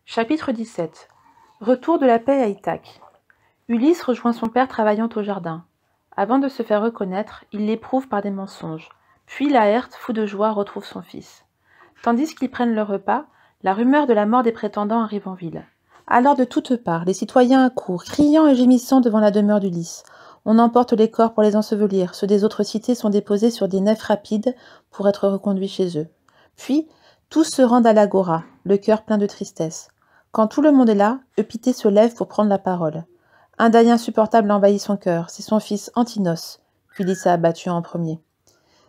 Chapitre 17. Retour de la paix à Ithaque. Ulysse rejoint son père travaillant au jardin. Avant de se faire reconnaître, il l'éprouve par des mensonges. Puis Laërte, fou de joie, retrouve son fils. Tandis qu'ils prennent leur repas, la rumeur de la mort des prétendants arrive en ville. Alors de toutes parts, les citoyens accourent, criant et gémissant devant la demeure d'Ulysse. On emporte les corps pour les ensevelir, ceux des autres cités sont déposés sur des nefs rapides pour être reconduits chez eux. Puis, tous se rendent à l'agora, le cœur plein de tristesse. Quand tout le monde est là, Eupité se lève pour prendre la parole. Un deuil insupportable envahit son cœur, c'est son fils Antinos qu'Ulysse a abattu en premier.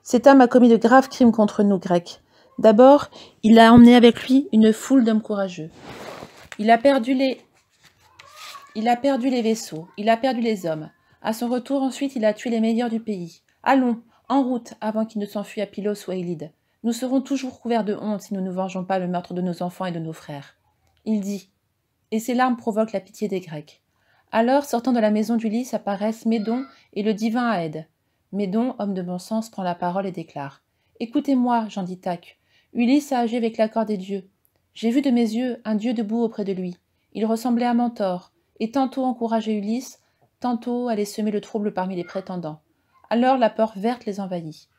Cet homme a commis de graves crimes contre nous, Grecs. D'abord, il a emmené avec lui une foule d'hommes courageux. Il a perdu les vaisseaux, il a perdu les hommes. À son retour, ensuite, il a tué les meilleurs du pays. Allons, en route, avant qu'il ne s'enfuient à Pylos ou à Élide. Nous serons toujours couverts de honte si nous ne vengeons pas le meurtre de nos enfants et de nos frères. Il dit, et ses larmes provoquent la pitié des Grecs. Alors, sortant de la maison d'Ulysse, apparaissent Médon et le divin Aède. Médon, homme de bon sens, prend la parole et déclare. « Écoutez-moi, gens d'Ithaque. Ulysse a agi avec l'accord des dieux. J'ai vu de mes yeux un dieu debout auprès de lui. Il ressemblait à Mentor, et tantôt encourageait Ulysse, tantôt allait semer le trouble parmi les prétendants. Alors la peur verte les envahit.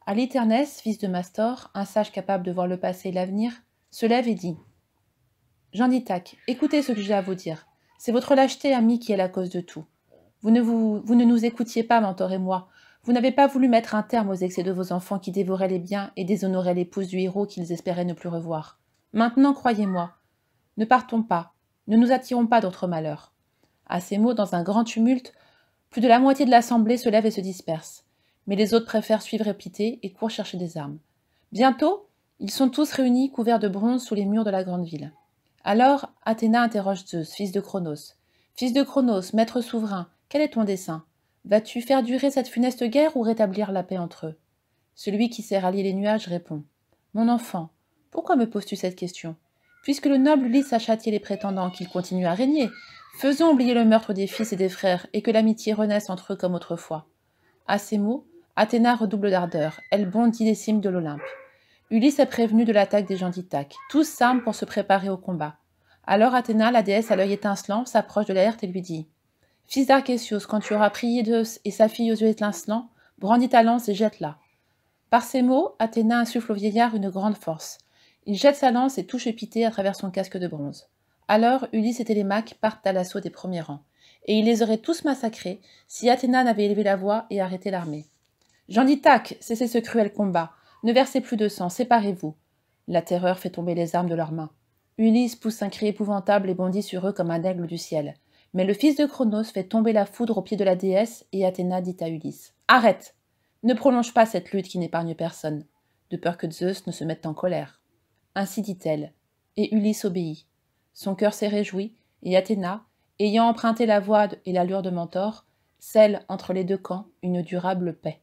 Haliternès, fils de Mastor, un sage capable de voir le passé et l'avenir, se lève et dit « Gens d'Ithaque, écoutez ce que j'ai à vous dire. C'est votre lâcheté, ami, qui est la cause de tout. Vous ne nous écoutiez pas, Mentor et moi. Vous n'avez pas voulu mettre un terme aux excès de vos enfants qui dévoraient les biens et déshonoraient l'épouse du héros qu'ils espéraient ne plus revoir. Maintenant, croyez-moi, ne partons pas, ne nous attirons pas d'autres malheurs. » À ces mots, dans un grand tumulte, plus de la moitié de l'assemblée se lève et se disperse. Mais les autres préfèrent suivre Eupité et courent chercher des armes. Bientôt, ils sont tous réunis couverts de bronze sous les murs de la grande ville. Alors, Athéna interroge Zeus, fils de Cronos. « Fils de Cronos, maître souverain, quel est ton dessein? Vas-tu faire durer cette funeste guerre ou rétablir la paix entre eux ?» Celui qui sait rallier les nuages répond. « Mon enfant, pourquoi me poses-tu cette question? Puisque le noble Ulysse a châtié les prétendants qu'il continue à régner, faisons oublier le meurtre des fils et des frères et que l'amitié renaisse entre eux comme autrefois. » À ces mots, Athéna redouble d'ardeur, elle bondit des cimes de l'Olympe. Ulysse est prévenu de l'attaque des gens d'Ithaque. Tous s'arment pour se préparer au combat. Alors Athéna, la déesse à l'œil étincelant, s'approche de Laërte et lui dit « Fils d'Archésios, quand tu auras prié Zeus et sa fille aux yeux étincelants, brandis ta lance et jette-la. » Par ces mots, Athéna insuffle au vieillard une grande force. Il jette sa lance et touche Eupité à travers son casque de bronze. Alors Ulysse et Télémaque partent à l'assaut des premiers rangs, et ils les auraient tous massacrés si Athéna n'avait élevé la voix et arrêté l'armée. « Gens d'Ithaque, cessez ce cruel combat. Ne versez plus de sang, séparez-vous. » La terreur fait tomber les armes de leurs mains. Ulysse pousse un cri épouvantable et bondit sur eux comme un aigle du ciel. Mais le fils de Cronos fait tomber la foudre aux pieds de la déesse et Athéna dit à Ulysse « Arrête! Ne prolonge pas cette lutte qui n'épargne personne, de peur que Zeus ne se mette en colère. » Ainsi dit-elle, et Ulysse obéit. Son cœur s'est réjoui, et Athéna, ayant emprunté la voix et l'allure de Mentor, scelle entre les deux camps une durable paix.